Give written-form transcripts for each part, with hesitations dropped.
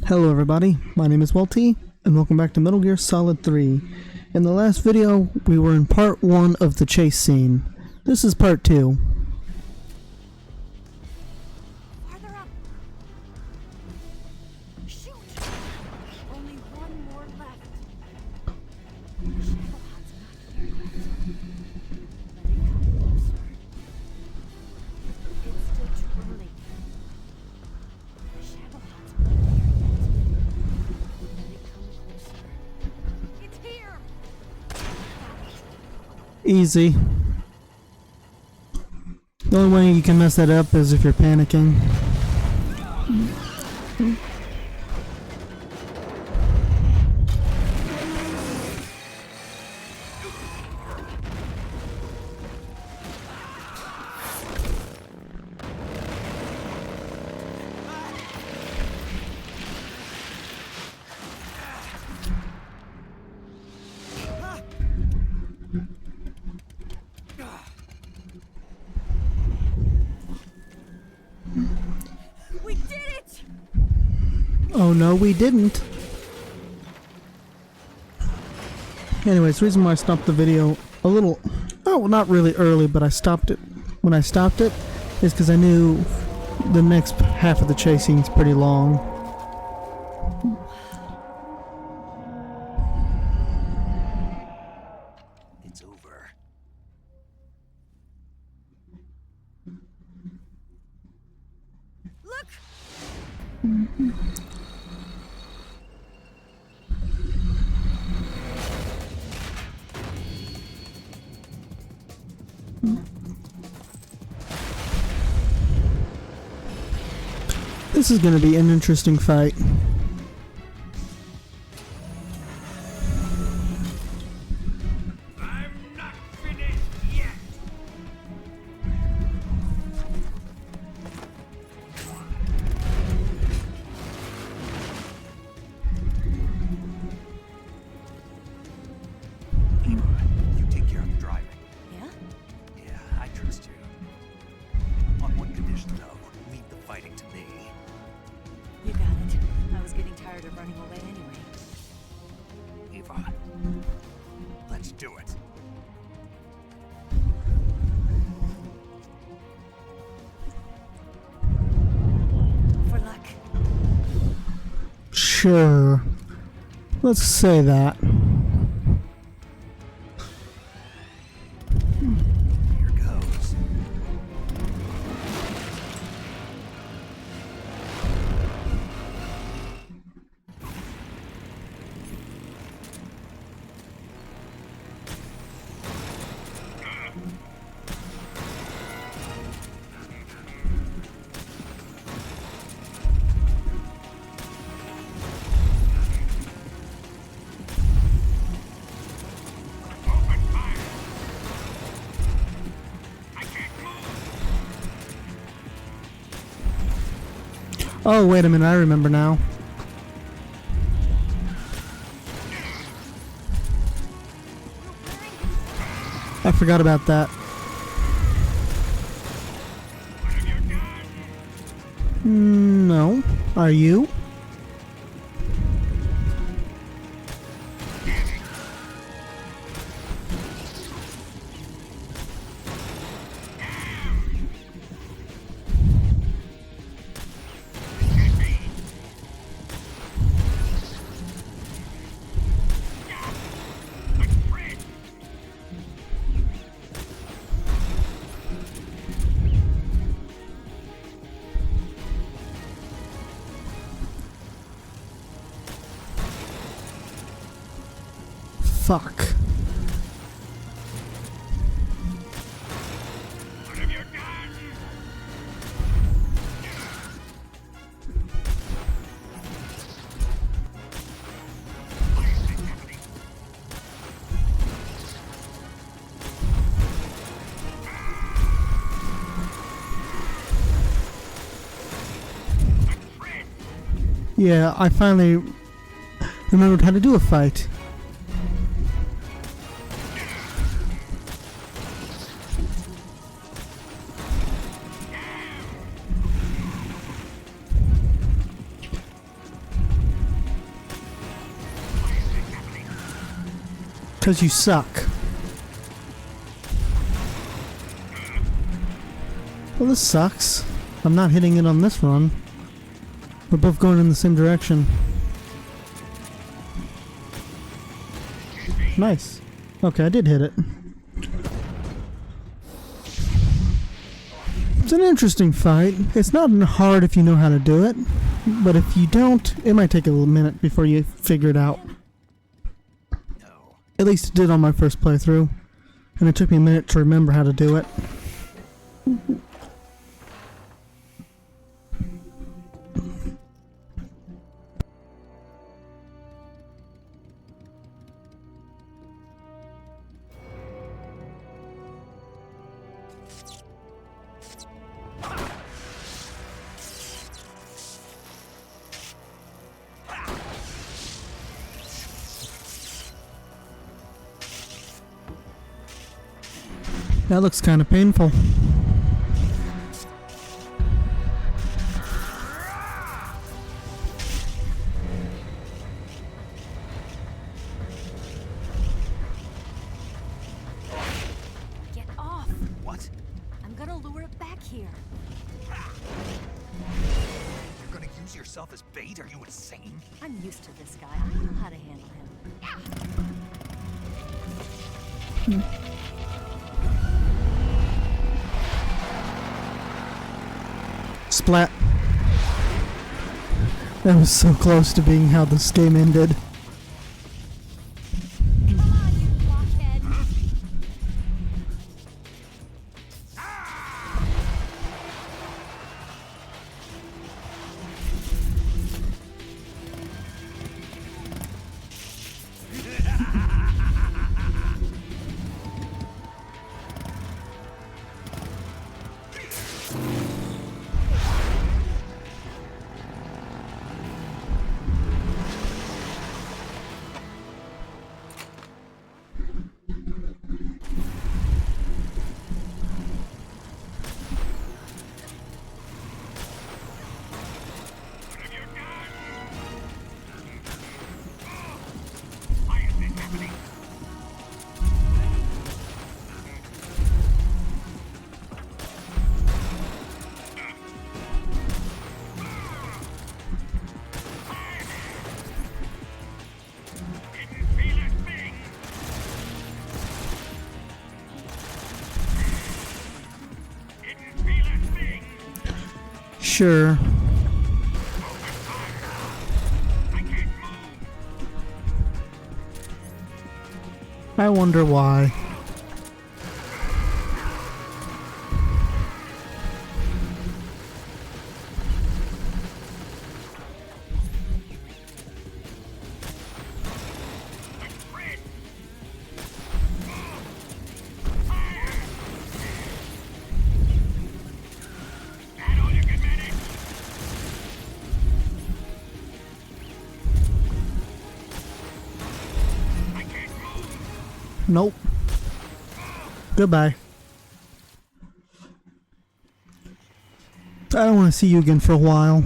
Hello everybody, my name is Welty, and welcome back to Metal Gear Solid 3. In the last video, we were in part 1 of the chase scene. This is part 2. Farther up. Shoot! Only one more left. Shadowheart's not here yet. Let it come closer. It's still too early. Shadowheart's not here yet. Let it come closer. It's here! Easy. The only way you can mess that up is if you're panicking. We did it! Oh no, we didn't. Anyways, the reason why I stopped the video a little, oh, well, not really early, but I stopped it. When I stopped it, is because I knew the next half of the chase scene's pretty long. It's over. Look! This is going to be an interesting fight. I'm not finished yet. Eva, you take care of the driving. Yeah? Yeah, I trust you. On one condition, though, leave the fighting to me. You got it. I was getting tired of running away anyway. Eva, let's do it. For luck. Sure. Let's say that. Here goes. Oh, wait a minute, I remember now. I forgot about that. No. Are you? Fuck. What have you done? Yeah, I finally remembered how to do a fight. 'Cause you suck. Well, this sucks. I'm not hitting it on this run. We're both going in the same direction. Nice. Okay, I did hit it. It's an interesting fight. It's not hard if you know how to do it, but if you don't, it might take a little minute before you figure it out. No. At least it did on my first playthrough, and it took me a minute to remember how to do it. That looks kind of painful. Get off! What? I'm gonna lure it back here. You're gonna use yourself as bait? Are you insane? I'm used to this guy. I know how to handle him. Splat. That was so close to being how this game ended. Come on, you blockhead! Sure. I wonder why. Nope. Goodbye. I don't want to see you again for a while.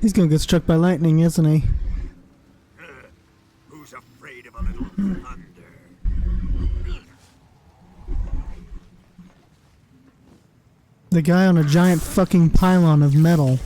He's gonna get struck by lightning, isn't he? Who's afraid of a little thunder? The guy on a giant fucking pylon of metal.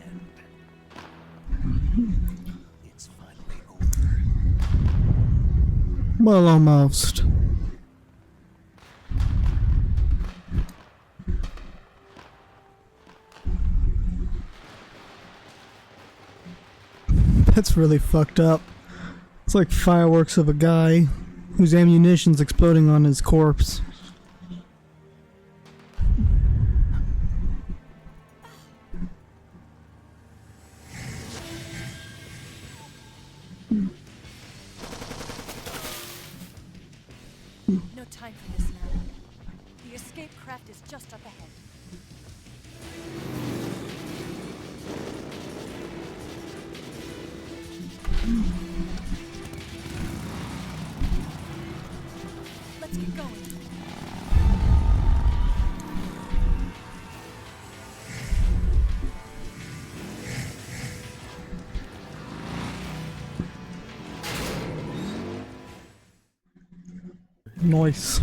end. It's finally over. Well, almost. That's really fucked up. It's like fireworks of a guy whose ammunition's exploding on his corpse. No time for this now. The escape craft is just up ahead. Let's get going. Nice.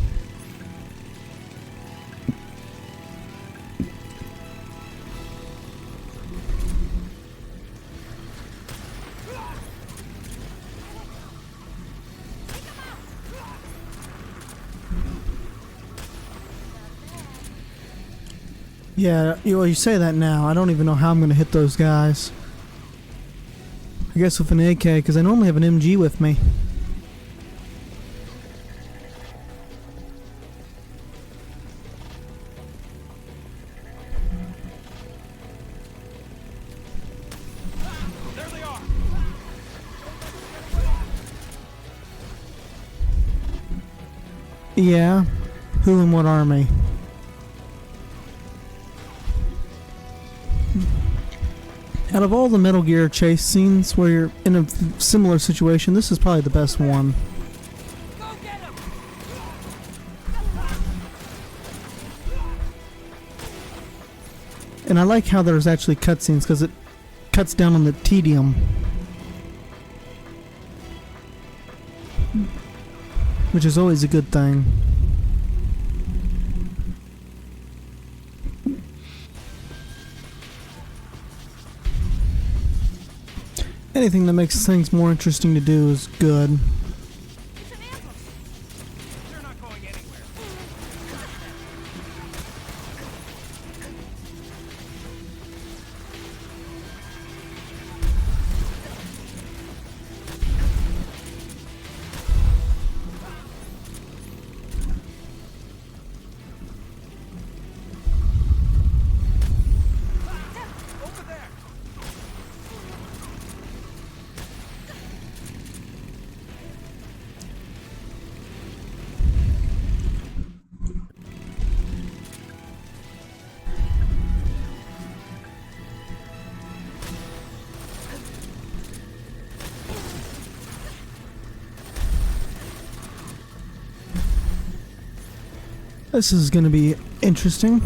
Yeah, you say that now. I don't even know how I'm going to hit those guys. I guess with an AK, because I normally have an MG with me. There they are! Yeah? Who and what army? Out of all the Metal Gear chase scenes where you're in a similar situation, this is probably the best one. Go get him! And I like how there's actually cutscenes because it cuts down on the tedium. Which is always a good thing. Anything that makes things more interesting to do is good. It's an ambush. They're not going anywhere. Over there! This is going to be interesting.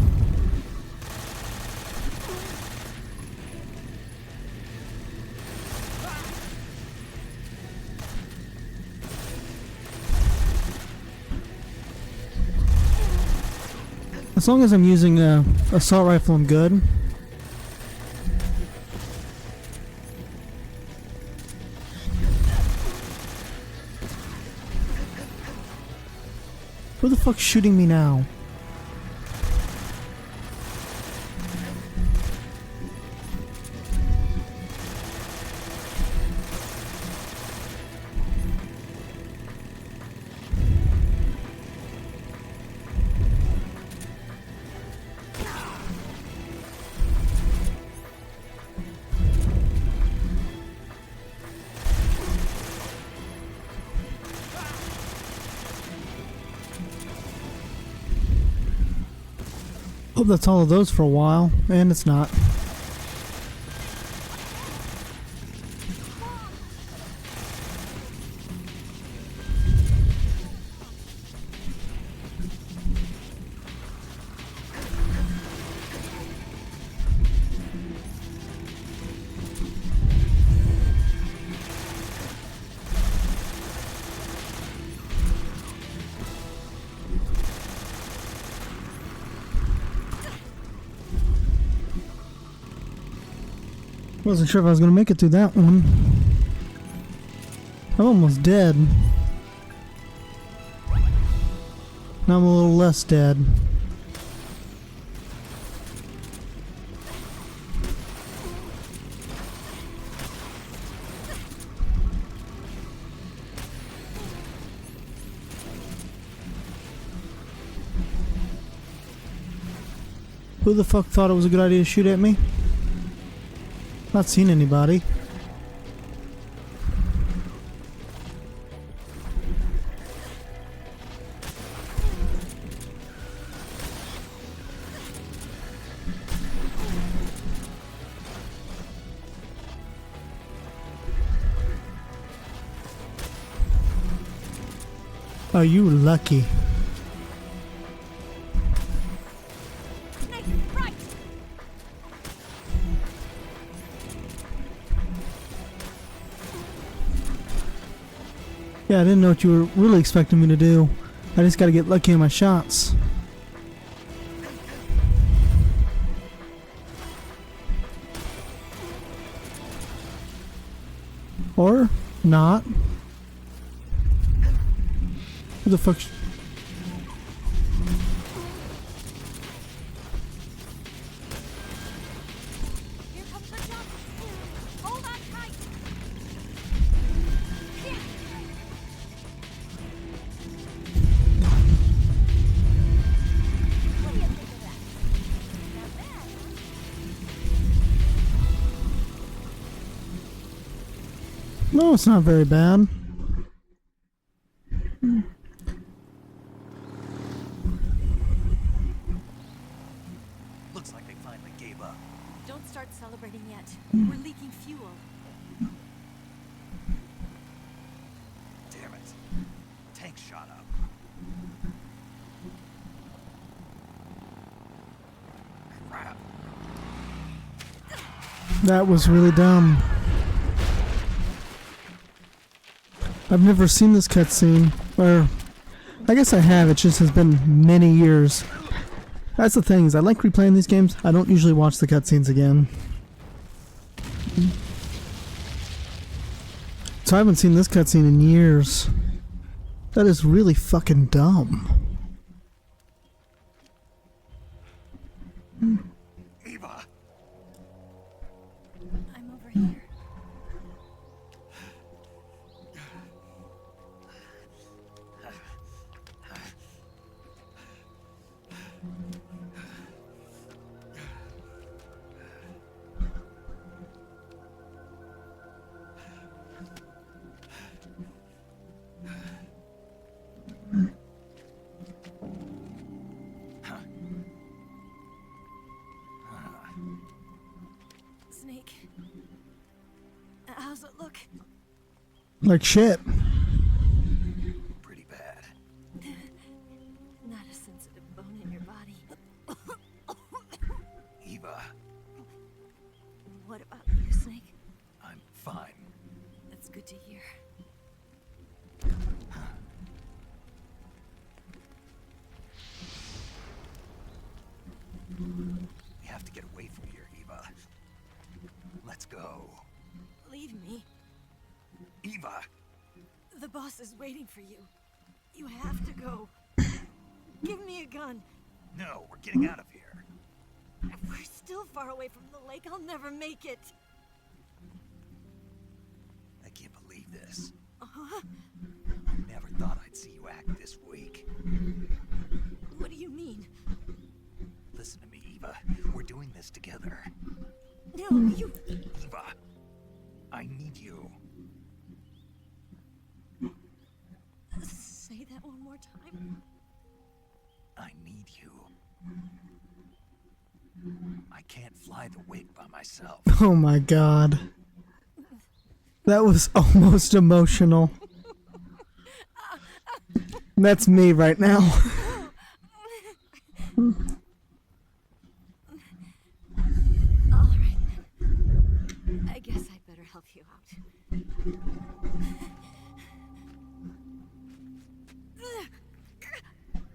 As long as I'm using a assault rifle, I'm good. Who the fuck's shooting me now? Hope that's all of those for a while, and it's not. Wasn't sure if I was gonna make it through that one. I'm almost dead. Now I'm a little less dead. Who the fuck thought it was a good idea to shoot at me? Not seen anybody. Oh, you lucky. Snake, right! Yeah, I didn't know what you were really expecting me to do. I just gotta get lucky on my shots. Or not. Who the fuck? Here comes the jump! Hold on tight! Yeah. What do you think of that? Not bad, huh? No, it's not very bad. Looks like they finally gave up. Don't start celebrating yet. We're leaking fuel. Damn it. Tank shot up. Crap. That was really dumb. I've never seen this cutscene, or I guess I have. It just has been many years. That's the thing, is I like replaying these games. I don't usually watch the cutscenes again. So I haven't seen this cutscene in years. That is really fucking dumb. Eva! I'm over here. Snake. How's it look? Like shit. Pretty bad. Not a sensitive bone in your body. Eva, What about you, Snake? I'm fine. That's good to hear. We have to get away from here, Eva. Let's go. Leave me. Eva! The boss is waiting for you. You have to go. Give me a gun. No, we're getting out of here. If we're still far away from the lake, I'll never make it. I can't believe this. Uh-huh. I never thought I'd see you act this weak. What do you mean? Listen to me, Eva. We're doing this together. No, you... Eva, I need you. Say that one more time. I need you. I can't fly the wig by myself. Oh my god. That was almost emotional. That's me right now. All right, then. I guess I'd better help you out.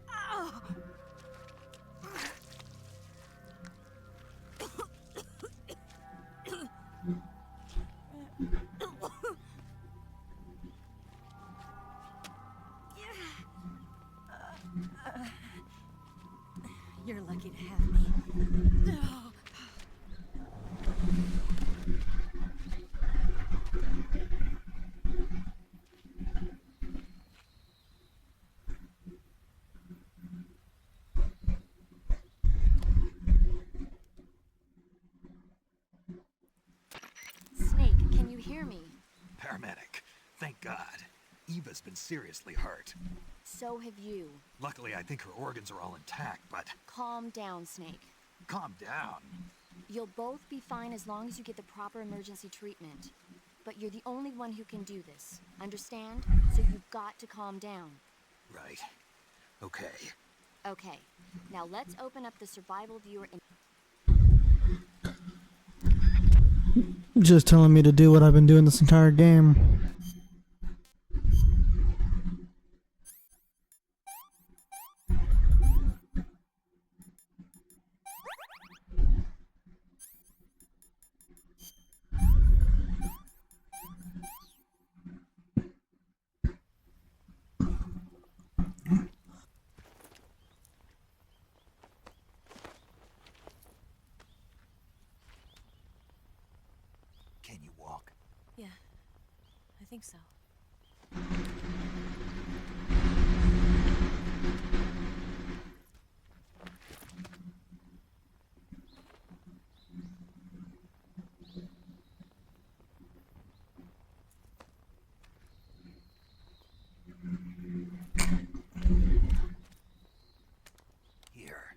Ow. You're lucky to have me. Snake, can you hear me? Paramedic. Thank God. Eva's been seriously hurt. So have you. Luckily, I think her organs are all intact, but Calm down, Snake. calm down. You'll both be fine as long as you get the proper emergency treatment. But you're the only one who can do this. Understand? So you've got to calm down. Right. Okay. Okay. Now let's open up the survival viewer and Just telling me to do what I've been doing this entire game. Can you walk? yeah, I think so. Here.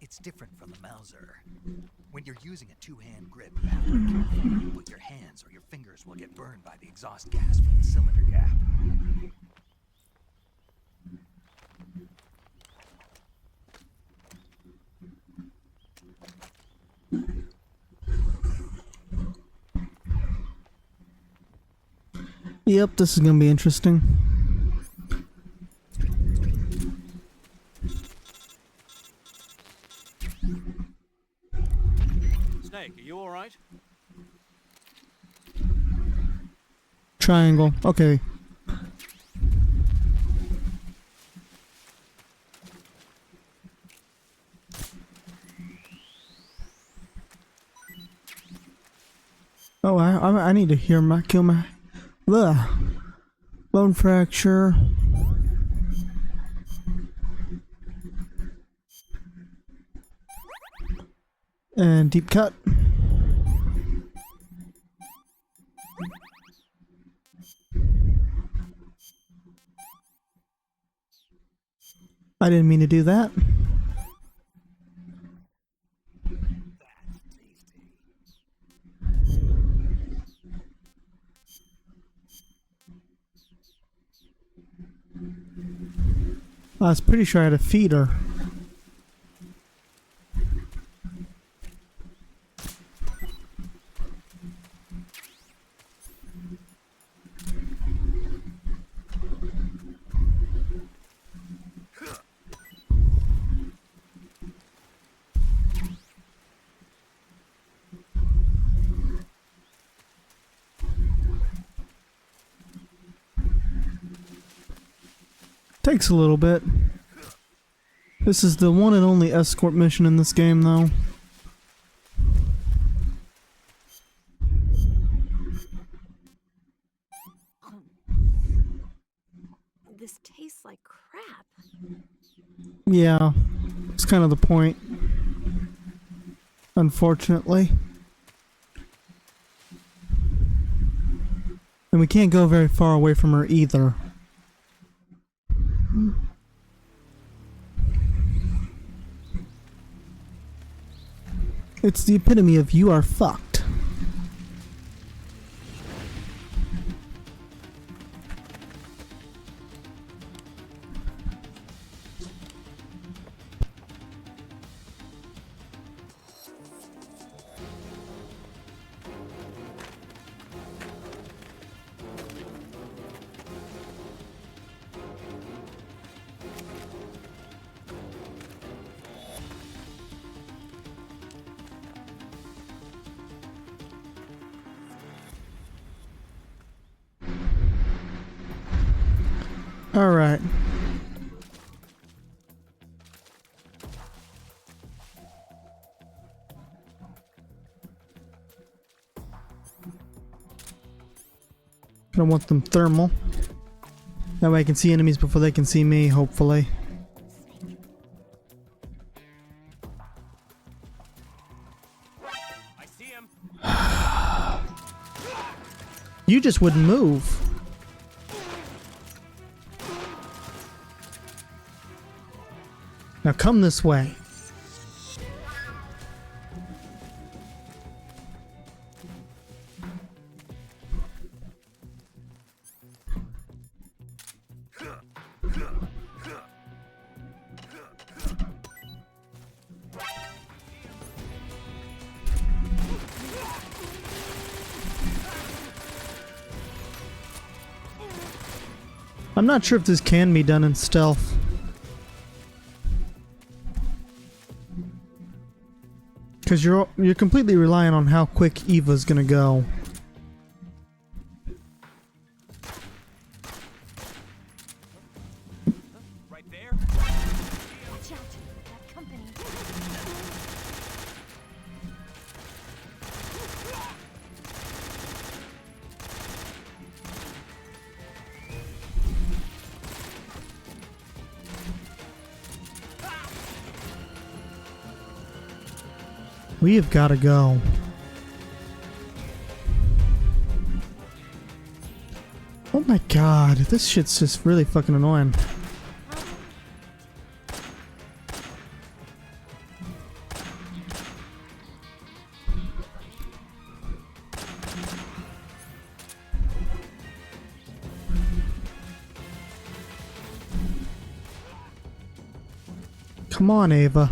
It's different from the Mauser. When you're using a two-hand grip, you have to be careful where you put your hands or your fingers will get burned by the exhaust gas from the cylinder gap. Yep, this is gonna be interesting. Snake, are you all right? Triangle. Okay. Oh, I need to kill my ugh. Bone fracture. And deep cut. I didn't mean to do that. I was pretty sure I had to feed her. Takes a little bit. This is the one and only escort mission in this game, though. This tastes like crap. Yeah, it's kind of the point. Unfortunately. And we can't go very far away from her either. It's the epitome of you are fucked. All right. I want them thermal. That way I can see enemies before they can see me, hopefully. I see him. You just wouldn't move. Now come this way. I'm not sure if this can be done in stealth. Because you're completely relying on how quick Eva's gonna go. Right there. Watch out. That company. We have got to go. Oh my god, this shit's just really fucking annoying. Come on, Ava.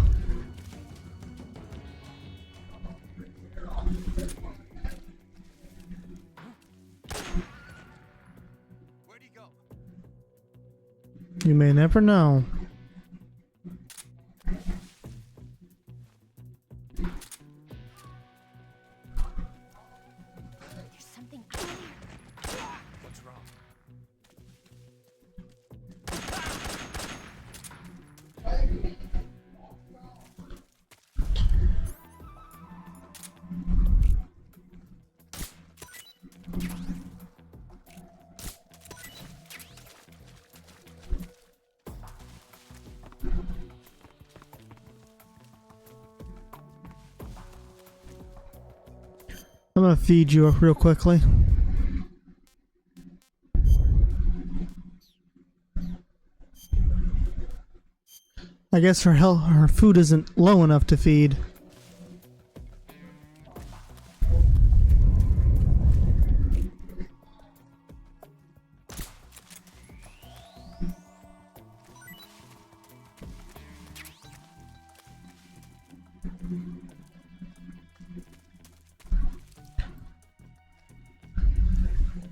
Where'd he go? You may never know. There's something out there. What's wrong? I'm gonna feed you real quickly. I guess her food isn't low enough to feed.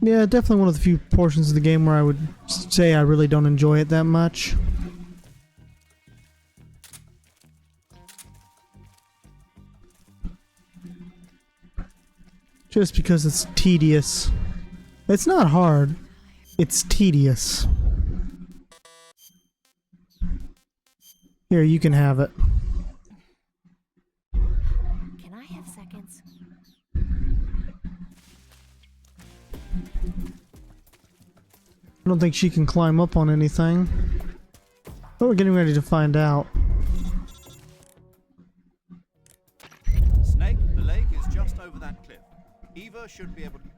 Yeah, definitely one of the few portions of the game where I would say I really don't enjoy it that much. Just because it's tedious. It's not hard. It's tedious. Here, you can have it. Can I have seconds? I don't think she can climb up on anything. But we're getting ready to find out. Snake, the lake is just over that cliff. Eva should be able to...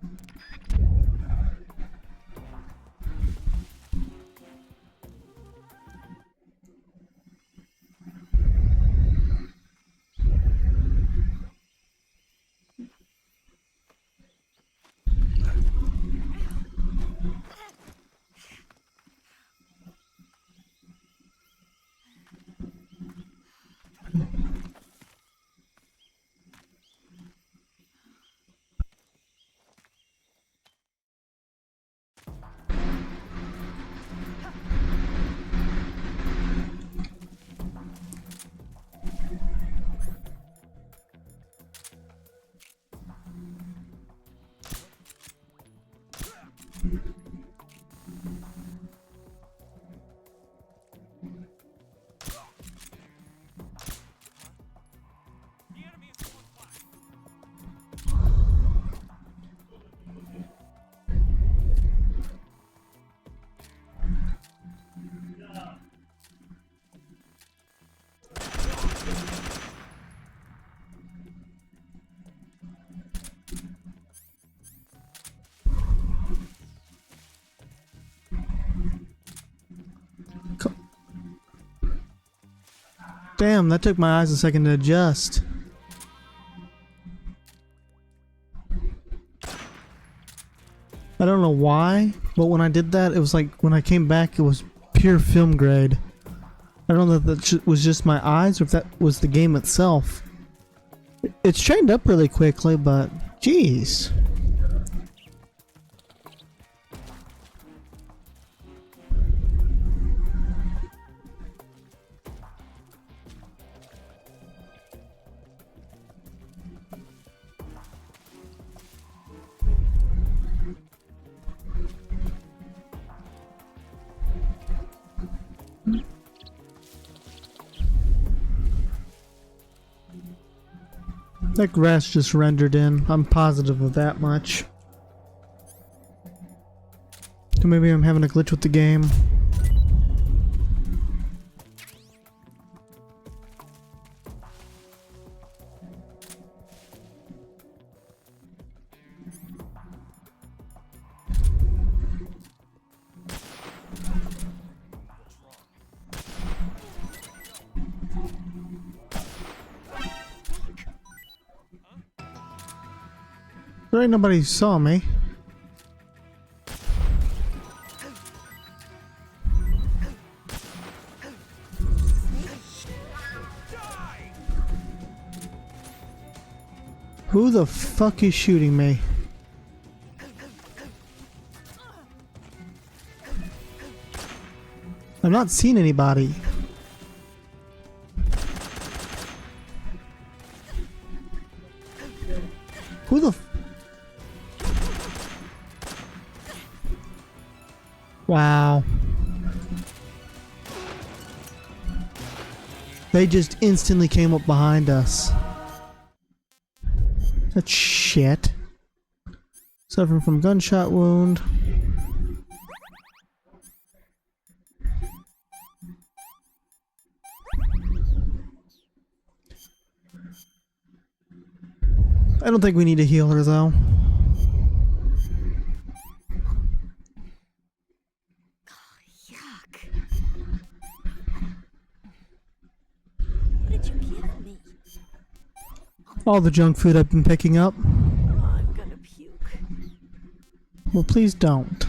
Damn, that took my eyes a second to adjust. I don't know why, but when I did that, it was like when I came back, it was pure film grade. I don't know if that was just my eyes or if that was the game itself. It's trained up really quickly, but jeez. That grass just rendered in. I'm positive of that much. So maybe I'm having a glitch with the game. There ain't nobody who saw me. Who the fuck is shooting me? I'm not seeing anybody. Who the Wow. They just instantly came up behind us. That's shit. Suffering from gunshot wound. I don't think we need a healer though. All the junk food I've been picking up. I'm gonna puke. Well, please don't.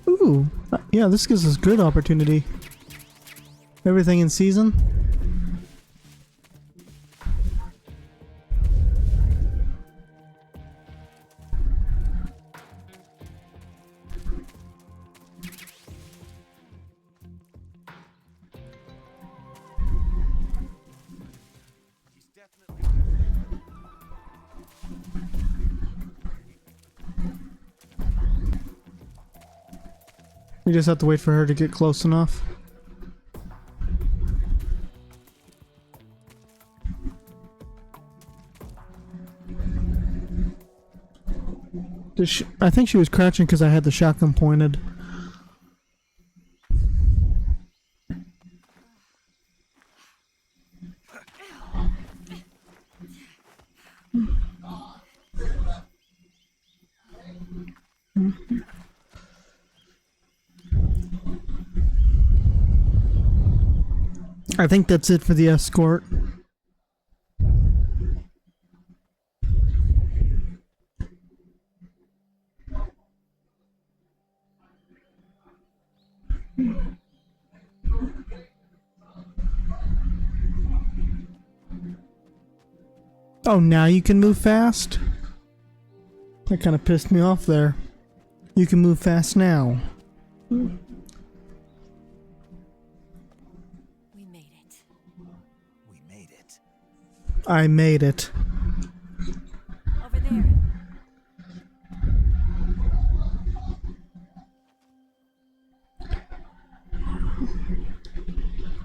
Ooh, yeah, this gives us good opportunity. Everything in season. We just have to wait for her to get close enough. I think she was crouching because I had the shotgun pointed. I think that's it for the escort. Oh, now you can move fast? That kind of pissed me off there. You can move fast now. We made it. We made it. I made it. Over there.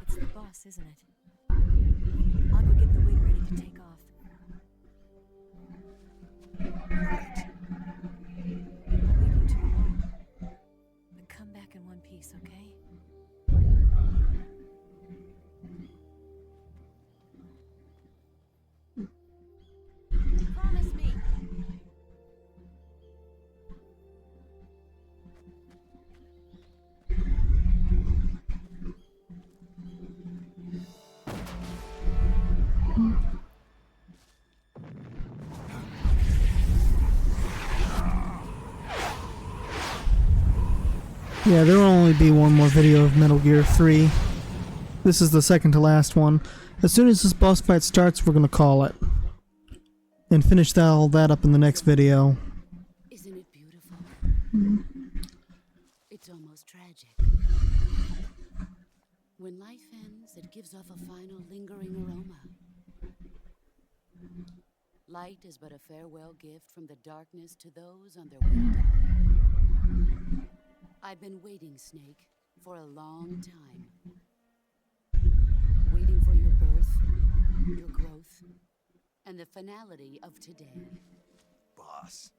It's the boss, isn't it? I'll go get the wing ready to take off. Right. I'll leave you to it all. But come back in one piece, okay? Yeah, there will only be one more video of Metal Gear 3. This is the second to last one. As soon as this boss fight starts, we're gonna call it. And finish all that up in the next video. Isn't it beautiful? It's almost tragic. When life ends, it gives off a final lingering aroma. Light is but a farewell gift from the darkness to those on their way to die. I've been waiting, Snake, for a long time. Waiting for your birth, your growth, and the finality of today. Boss,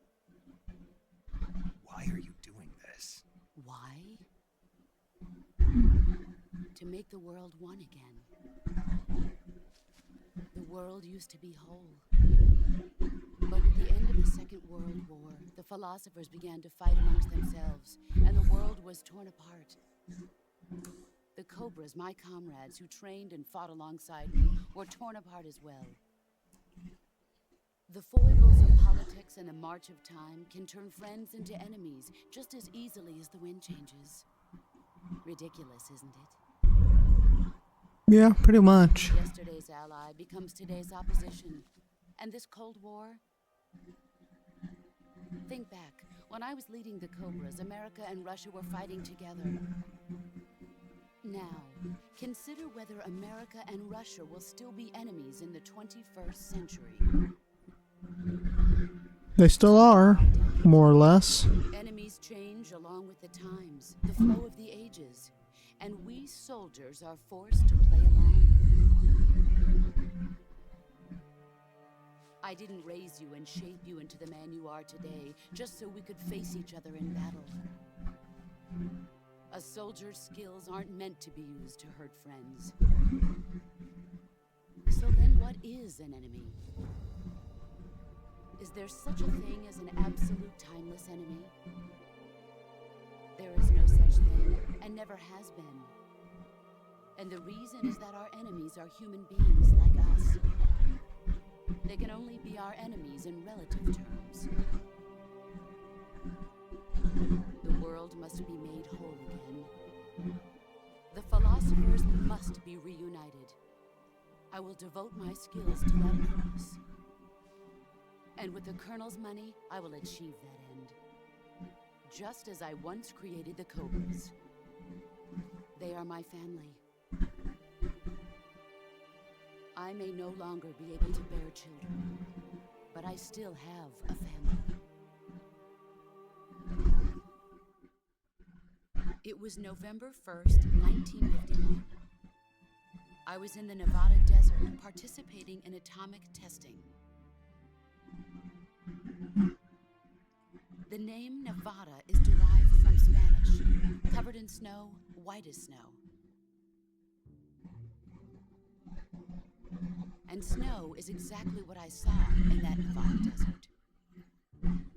why are you doing this? Why? To make the world one again. The world used to be whole. But at the end of the Second World War, the philosophers began to fight amongst themselves, and the world was torn apart. The Cobras, my comrades who trained and fought alongside me, were torn apart as well. The foibles of politics and the march of time can turn friends into enemies just as easily as the wind changes. Ridiculous, isn't it? Yeah, pretty much. Yesterday's ally becomes today's opposition. And this Cold War? Think back. When I was leading the Cobras, America and Russia were fighting together. Now, consider whether America and Russia will still be enemies in the 21st century. They still are, more or less. Enemies change along with the times, the flow of the ages, and we soldiers are forced to play along. I didn't raise you and shape you into the man you are today just so we could face each other in battle. A soldier's skills aren't meant to be used to hurt friends. So then what is an enemy? Is there such a thing as an absolute timeless enemy? There is no such thing, and never has been. And the reason is that our enemies are human beings like us. They can only be our enemies in relative terms. The world must be made whole again. The philosophers must be reunited. I will devote my skills to that purpose. And with the Colonel's money, I will achieve that end. Just as I once created the Cobras. They are my family. I may no longer be able to bear children, but I still have a family. It was November 1st, 1951. I was in the Nevada desert participating in atomic testing. The name Nevada is derived from Spanish, covered in snow, white as snow. And snow is exactly what I saw in that Nevada desert.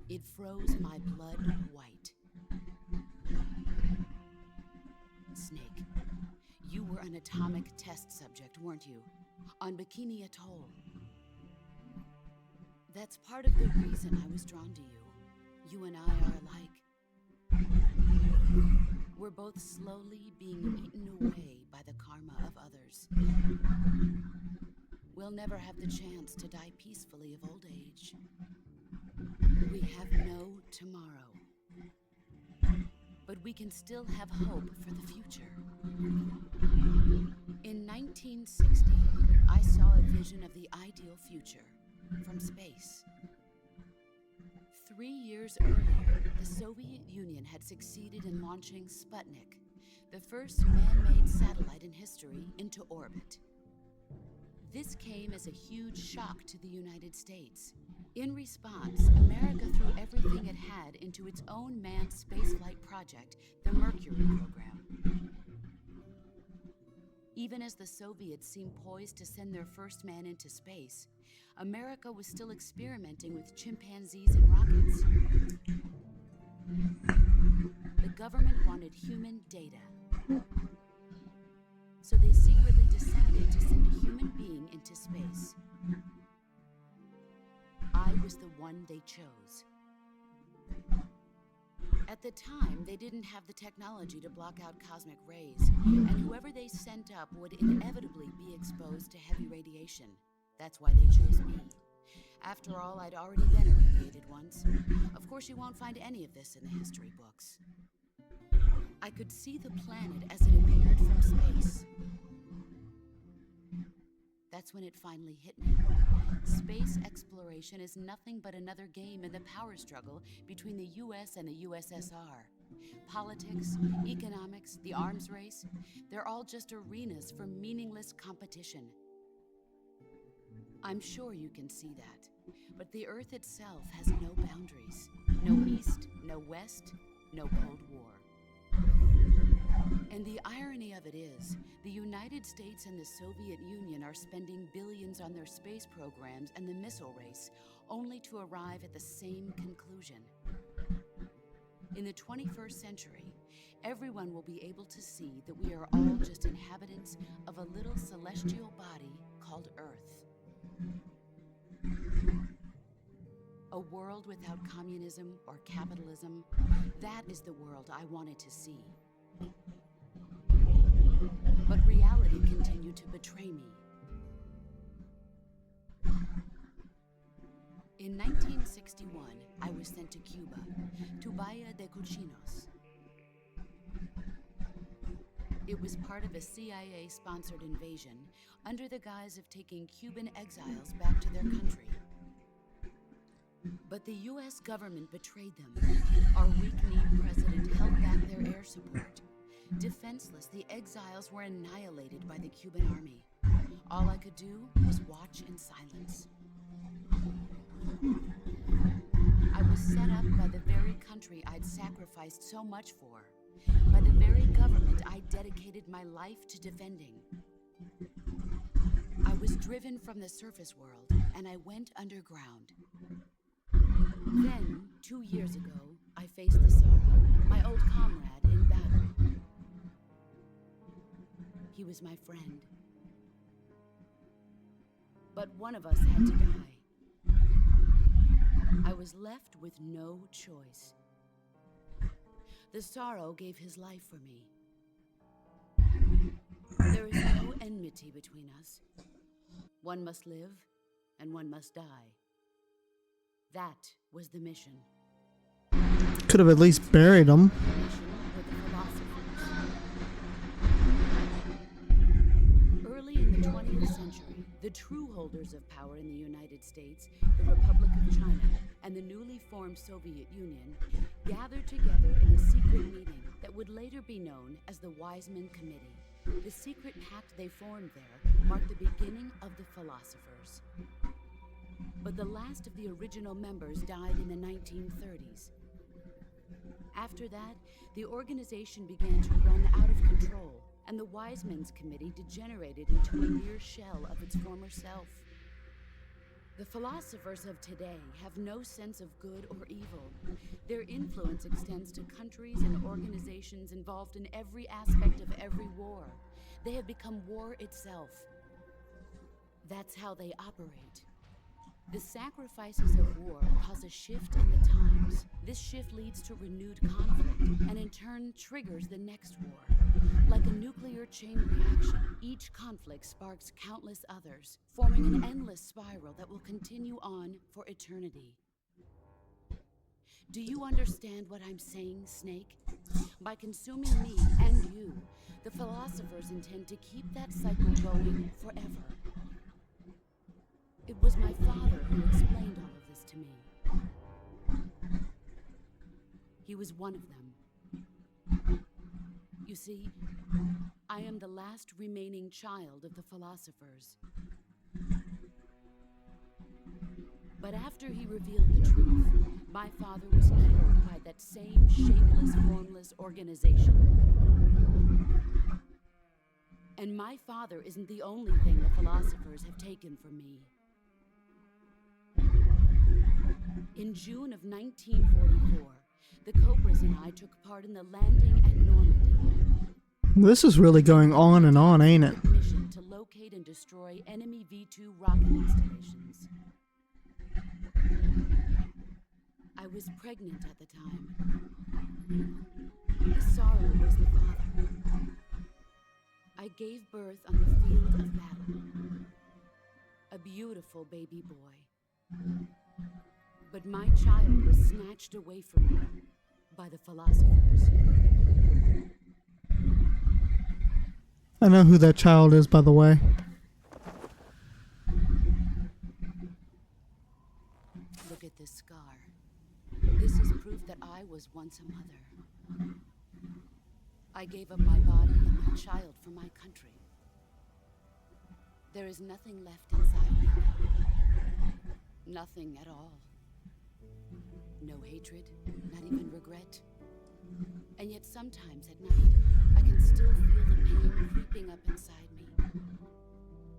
It froze my blood white. Snake, you were an atomic test subject, weren't you? On Bikini Atoll. That's part of the reason I was drawn to you. You and I are alike. We're both slowly being eaten away by the karma of others. We'll never have the chance to die peacefully of old age. We have no tomorrow. But we can still have hope for the future. In 1960, I saw a vision of the ideal future from space. 3 years earlier, the Soviet Union had succeeded in launching Sputnik, the first man-made satellite in history, into orbit. This came as a huge shock to the United States. In response, America threw everything it had into its own manned spaceflight project, the Mercury program. Even as the Soviets seemed poised to send their first man into space, America was still experimenting with chimpanzees and rockets. The government wanted human data. So they secretly decided to send a human being into space. I was the one they chose. At the time, they didn't have the technology to block out cosmic rays, and whoever they sent up would inevitably be exposed to heavy radiation. That's why they chose me. After all, I'd already been irradiated once. Of course, you won't find any of this in the history books. I could see the planet as it appeared from space. That's when it finally hit me. Space exploration is nothing but another game in the power struggle between the US and the USSR. Politics, economics, the arms race, they're all just arenas for meaningless competition. I'm sure you can see that, but the Earth itself has no boundaries. No East, no West, no Cold War. And the irony of it is, the United States and the Soviet Union are spending billions on their space programs and the missile race, only to arrive at the same conclusion. In the 21st century, everyone will be able to see that we are all just inhabitants of a little celestial body called Earth. A world without communism or capitalism, that is the world I wanted to see. But reality continued to betray me. In 1961, I was sent to Cuba, to Bahia de Cochinos. It was part of a CIA-sponsored invasion under the guise of taking Cuban exiles back to their country. But the US government betrayed them. Our weak-kneed president held back their air support. Defenseless, the exiles were annihilated by the Cuban army. All I could do was watch in silence. I was set up by the very country I'd sacrificed so much for, by the very government I dedicated my life to defending. I was driven from the surface world, and I went underground. Then, 2 years ago, I faced the Sorrow, my old comrade in battle. He was my friend. But one of us had to die. I was left with no choice. The Sorrow gave his life for me. There is no enmity between us. One must live, and one must die. That was the mission. Could have at least buried him. The mission were the philosophers. Early in the 20th century, the true holders of power in the United States, the Republic of China, and the newly formed Soviet Union gathered together in a secret meeting that would later be known as the Wiseman Committee. The secret pact they formed there marked the beginning of the philosophers. But the last of the original members died in the 1930s. After that, the organization began to run out of control, and the Wiseman's Committee degenerated into a mere shell of its former self. The philosophers of today have no sense of good or evil. Their influence extends to countries and organizations involved in every aspect of every war. They have become war itself. That's how they operate. The sacrifices of war cause a shift in the times. This shift leads to renewed conflict, and in turn triggers the next war. Like a nuclear chain reaction, each conflict sparks countless others, forming an endless spiral that will continue on for eternity. Do you understand what I'm saying, Snake? By consuming me and you, the philosophers intend to keep that cycle going forever. It was my father who explained all of this to me. He was one of them. You see, I am the last remaining child of the philosophers. But after he revealed the truth, my father was killed by that same shapeless, formless organization. And my father isn't the only thing the philosophers have taken from me. In June of 1944, the Cobras and I took part in the landing at Normandy. This is really going on and on, ain't it? Mission to locate and destroy enemy V-2 rocket installations. I was pregnant at the time. This sorrow was the father. I gave birth on the field of battle. A beautiful baby boy. But my child was snatched away from me by the philosophers. I know who that child is, by the way. Look at this scar. This is proof that I was once a mother. I gave up my body and my child for my country. There is nothing left inside me now. Nothing at all. No hatred, not even regret. And yet sometimes at night, I can still feel the pain creeping up inside me,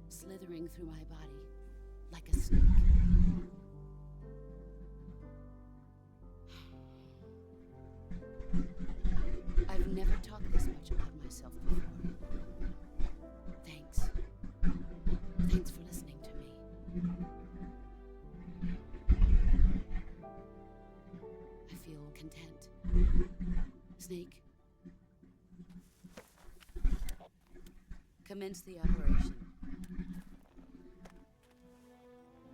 slithering through my body like a snake. I've never talked this much about myself before. Thanks. Thanks for listening to me. I feel content. Snake. Commence the operation.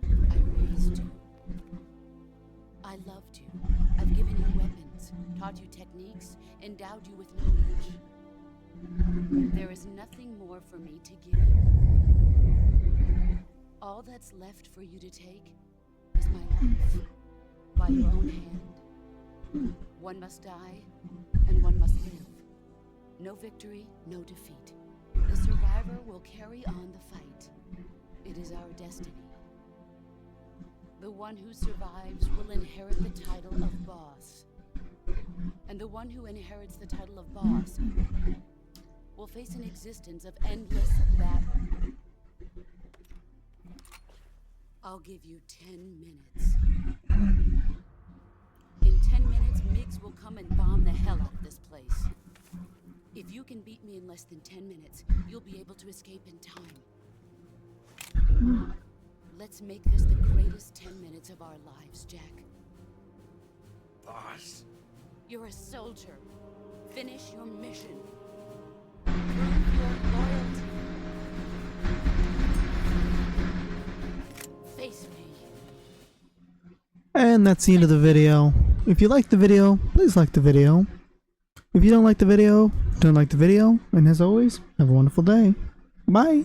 I raised you. I loved you. I've given you weapons, taught you techniques, endowed you with knowledge. There is nothing more for me to give you. All that's left for you to take is my life, by your own hand. One must die, and one must live. No victory, no defeat. The survivor will carry on the fight. It is our destiny. The one who survives will inherit the title of boss. And the one who inherits the title of boss will face an existence of endless battle. I'll give you 10 minutes. In 10 minutes, MiGs will come and bomb the hell out of this place. If you can beat me in less than 10 minutes, you'll be able to escape in time. Let's make this the greatest 10 minutes of our lives, Jack. Boss? You're a soldier. Finish your mission. Prove your loyalty. Face me. And that's the end of the video. If you liked the video, please like the video. If you don't like the video, don't like the video. And as always, have a wonderful day. Bye.